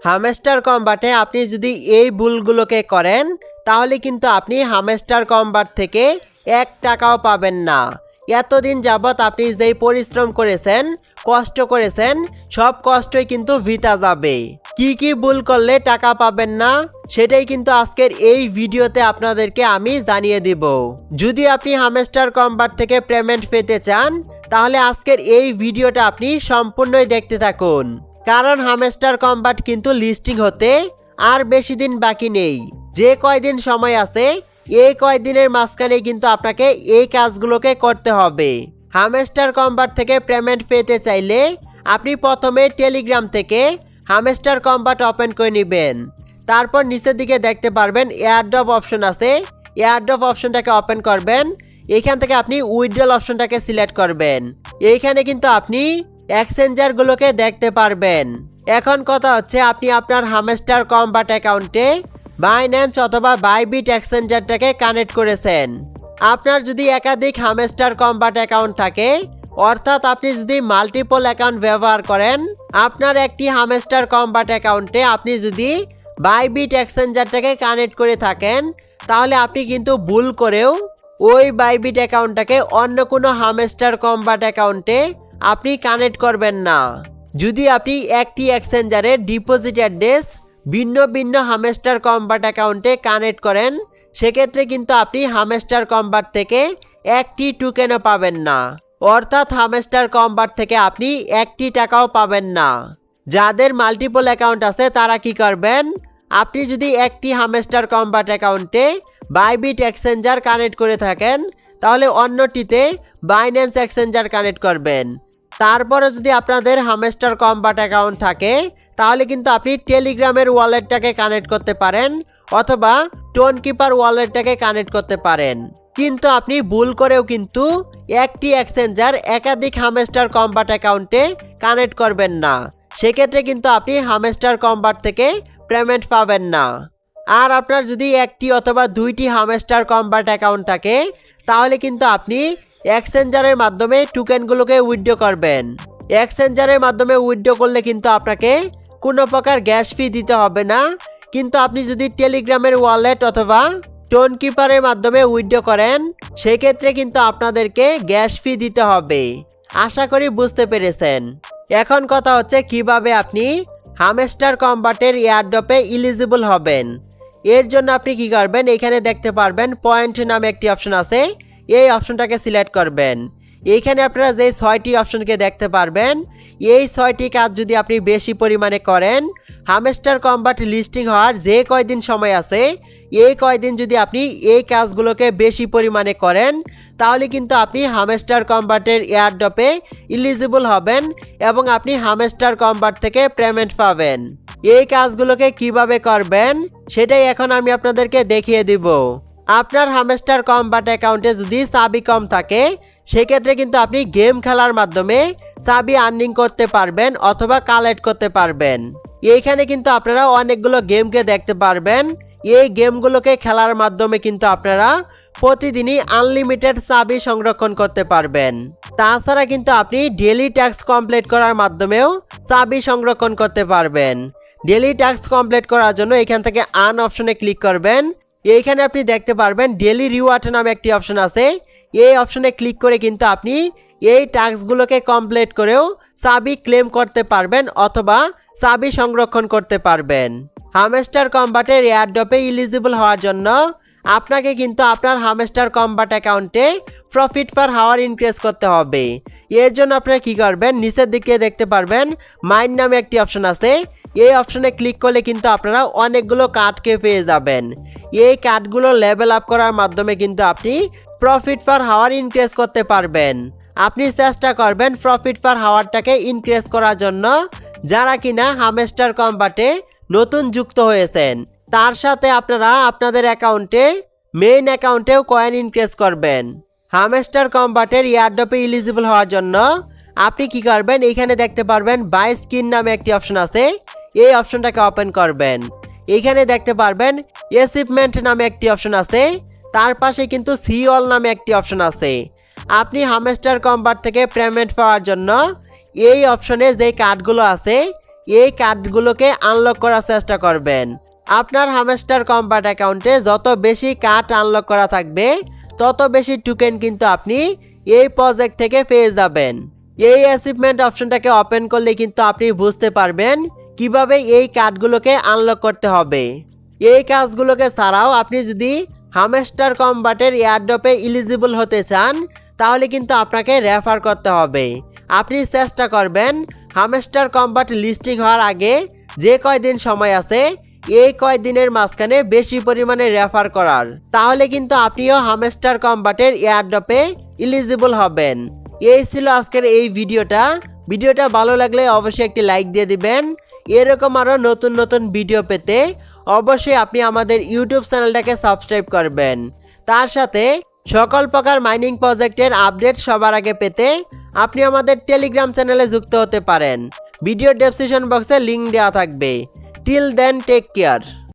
Hamster কম্বাটে আপনি যদি এই ভুলগুলোকে করেন তাহলে কিন্তু আপনি হামস্টার কম্বাট থেকে 1 টাকাও পাবেন না। এতদিন যাবৎ আপনি যেই পরিশ্রম করেছেন, কষ্ট করেছেন, সব কষ্টই কিন্তু বৃথা যাবে। কি কি ভুল করলে টাকা পাবেন না সেটাই কিন্তু আজকের এই ভিডিওতে আপনাদেরকে আমি জানিয়ে দিব। যদি আপনি হামস্টার কম্বাট থেকে পেমেন্ট পেতে চান তাহলে আজকের এই ভিডিওটা আপনি সম্পূর্ণই দেখতে থাকুন, কারণ হামস্টার কম্বাট কিন্তু লিস্টিং হতে আর বেশি দিন বাকি নেই। যে কয়দিন সময় আছে এই কয়দিনের মাঝখানে কিন্তু আপনাকে এই কাজগুলোকে করতে হবে। হামস্টার কম্বাট থেকে পেমেন্ট পেতে চাইলে আপনি প্রথমে টেলিগ্রাম থেকে হামস্টার কম্বাট ওপেন করে নেবেন। তারপর নিচের দিকে দেখতে পারবেন এয়ারড্রপ অপশন আছে, এয়ারড্রপ অপশনটাকে ওপেন করবেন। এখান থেকে আপনি উইথড্রল অপশনটাকে সিলেক্ট করবেন। এইখানে কিন্তু আপনি এক্সচেঞ্জারগুলোকে দেখতে পারবেন। এখন কথা হচ্ছে আপনি আপনার হামস্টার কম্বাট অ্যাকাউন্টে বাইন্যান্স অথবা বাইবিট এক্সচেঞ্জারটাকে কানেক্ট করেছেন। আপনার যদি একাধিক হামস্টার কম্বাট অ্যাকাউন্ট থাকে, অর্থাৎ আপনি যদি মাল্টিপল অ্যাকাউন্ট ব্যবহার করেন, আপনার একটি হামস্টার কম্বাট অ্যাকাউন্টে আপনি যদি বাইবিট এক্সচেঞ্জারটাকে কানেক্ট করে থাকেন তাহলে আপনি কিন্তু ভুল করেও ওই বাইবিট অ্যাকাউন্টটাকে অন্য কোনো হামস্টার কম্বাট অ্যাকাউন্টে আপনি কানেক্ট করবেন না। যদি আপনি একটি এক্সচেঞ্জারের ডিপোজিট অ্যাড্রেস ভিন্ন ভিন্ন হামস্টার কম্বাট অ্যাকাউন্টে কানেক্ট করেন সেক্ষেত্রে কিন্তু আপনি হামস্টার কম্বাট থেকে একটি টোকেনও পাবেন না, অর্থাৎ হামস্টার কম্বাট থেকে আপনি 1টি টাকাও পাবেন না। যাদের মাল্টিপল অ্যাকাউন্ট আছে তারা কি করবেন, আপনি যদি একটি হামস্টার কম্বাট অ্যাকাউন্টে বাইবিট এক্সচেঞ্জার কানেক্ট করে থাকেন তাহলে অন্যটিতে বাইন্যান্স এক্সচেঞ্জার কানেক্ট করবেন। তারপরে যদি আপনাদের হামস্টার কম্বাট অ্যাকাউন্ট থাকে তাহলে কিন্তু আপনি টেলিগ্রামের ওয়ালেটটাকে কানেক্ট করতে পারেন অথবা টোনকিপার ওয়ালেটটাকে কানেক্ট করতে পারেন। কিন্তু আপনি ভুল করেও কিন্তু একটি এক্সচেঞ্জার একাধিক হামস্টার কম্বাট অ্যাকাউন্টে কানেক্ট করবেন না, সেক্ষেত্রে কিন্তু আপনি হামস্টার কম্বাট থেকে পেমেন্ট পাবেন না। আর আপনার যদি একটি অথবা 2টি হামস্টার কম্বাট অ্যাকাউন্ট থাকে তাহলে কিন্তু আপনি এক্সচেঞ্জারের মাধ্যমে টোকেনগুলোকে উইথড্র করবেন। এক্সচেঞ্জারের মাধ্যমে উইথড্র করলে কিন্তু আপনাকে কোনো প্রকার গ্যাস ফি দিতে হবে না, কিন্তু আপনি যদি টেলিগ্রামের ওয়ালেট অথবা টোনকিপারের মাধ্যমে উইথড্র করেন সেক্ষেত্রে কিন্তু আপনাদেরকে গ্যাস ফি দিতে হবে। আশা করি বুঝতে পেরেছেন। এখন কথা হচ্ছে কিভাবে আপনি হামস্টার কম্বাটের এয়ারড্রপে এলিজিবল হবেন। এর জন্য আপনি কি করবেন, এখানে দেখতে পারবেন পয়েন্ট নামে একটি অপশন আছে, এই অপশনটাকে সিলেক্ট করবেন। এইখানে আপনারা যে 6টি অপশনকে দেখতে পারবেন, এই 6টি কাজ যদি আপনি বেশি পরিমাণে করেন, হামস্টার কম্বাট লিস্টিং হওয়ার যে কয়দিন সময় আছে এই কয়দিন যদি আপনি এই কাজগুলোকে বেশি পরিমাণে করেন তাহলে কিন্তু আপনি হামস্টার কম্বাটের এয়ারড্রপে এলিজিবল হবেন এবং আপনি হামস্টার কম্বাট থেকে পেমেন্ট পাবেন। এই কাজগুলোকে কিভাবে করবেন সেটাই এখন আমি আপনাদেরকে দেখিয়ে দিব। আপনার হামস্টার কম্বাট অ্যাকাউন্টে যদি চাবি কম থাকে সেক্ষেত্রে কিন্তু আপনি গেম খেলার মাধ্যমে চাবি আর্নিং করতে পারবেন অথবা কালেক্ট করতে পারবেন। এইখানে কিন্তু আপনারা অনেকগুলো গেমকে দেখতে পারবেন। এই গেমগুলোকে খেলার মাধ্যমে কিন্তু আপনারা প্রতিদিনই আনলিমিটেড চাবি সংরক্ষণ করতে পারবেন। তাছাড়া কিন্তু আপনি ডেইলি টাস্ক কমপ্লিট করার মাধ্যমেও চাবি সংরক্ষণ করতে পারবেন। ডেইলি টাস্ক কমপ্লিট করার জন্য এখান থেকে আর্ন অপশনে ক্লিক করবেন। এইখানে আপনি দেখতে পারবেন ডেইলি রিওয়ার্ড নামে একটি অপশন আছে, এই অপশনে ক্লিক করে কিন্তু আপনি এই টাস্কগুলোকে কমপ্লিট করেও চাবি ক্লেম করতে পারবেন অথবা চাবি সংরক্ষণ করতে পারবেন। হামস্টার কম্বাটের এয়ারড্রপে এলিজিবল হওয়ার জন্য আপনাকে কিন্তু আপনার হামস্টার কম্বাট অ্যাকাউন্টে প্রফিট পার হাওয়ার ইনক্রিজ করতে হবে। এর জন্য আপনারা কি করবেন, নিচের দিকে দেখতে পারবেন মাইন নামে একটি অপশন আছে, এই অপশনে ক্লিক করলে কিন্তু আপনারা অনেকগুলো কার্ডকে পেয়ে যাবেন। এই কার্ডগুলো লেভেল আপ করার মাধ্যমে কিন্তু আপনি প্রফিট পার হাওয়ার ইনক্রিজ করতে পারবেন। আপনি চেষ্টা করবেন প্রফিট পার হাওয়ারটাকে ইনক্রিজ করার জন্য। যারা কিনা হামস্টার কম্বাটে নতুন যুক্ত হয়েছেন তার সাথে আপনারা আপনাদের অ্যাকাউন্টে মেইন অ্যাকাউন্টেও কয়েন ইনক্রিজ করবেন। হামস্টার কম্বাটের এয়ারড্রপে এলিজিবল হওয়ার জন্য আপনি কি করবেন, এইখানে দেখতে পারবেন বাই স্কিন নামে একটি অপশন আছে, এই অপশনটাকে ওপেন করবেন। এইখানে দেখতে পারবেন অ্যাচিভমেন্ট নামে একটি অপশন আছে, তার পাশে কিন্তু সি অল নামে একটি অপশন আছে। আপনি হামস্টার কম্বাট থেকে পেমেন্ট পাওয়ার জন্য এই অপশনে যে কার্ডগুলো আছে এই কার্ডগুলোকে আনলক করার চেষ্টা করবেন। আপনার হামস্টার কম্বাট অ্যাকাউন্টে যত বেশি কার্ড আনলক করা থাকবে তত বেশি টোকেন কিন্তু আপনি এই প্রজেক্ট থেকে পেয়ে যাবেন। এই অ্যাচিভমেন্ট অপশনটাকে ওপেন করলে কিন্তু আপনি বুঝতে পারবেন কিভাবে এই কার্ডগুলোকে আনলক করতে হবে। এই কাজগুলোকে ছাড়াও আপনি যদি হামস্টার কম্বাটের এয়ারড্রপে এলিজিবল হতে চান তাহলে কিন্তু আপনাকে রেফার করতে হবে। আপনি চেষ্টা করবেন হামস্টার কম্বাট লিস্টিং হওয়ার আগে যে কয়দিন সময় আছে এই কয়দিনের মাঝখানে বেশি পরিমাণে রেফার করার, তাহলে কিন্তু আপনিও হামস্টার কম্বাটের এয়ারড্রপে এলিজিবল হবেন। এই ছিল আজকের এই ভিডিওটা ভালো লাগলে অবশ্যই একটি লাইক দিয়ে দিবেন। এরকম আরও নতুন নতুন ভিডিও পেতে অবশ্যই আপনি আমাদের ইউটিউব চ্যানেলটাকে সাবস্ক্রাইব করবেন। তার সাথে সকল প্রকার মাইনিং প্রজেক্টের আপডেট সবার আগে পেতে আপনি আমাদের টেলিগ্রাম চ্যানেলে যুক্ত হতে পারেন। ভিডিও ডেসক্রিপশন বক্সে লিংক দেওয়া থাকবে। Till then take care.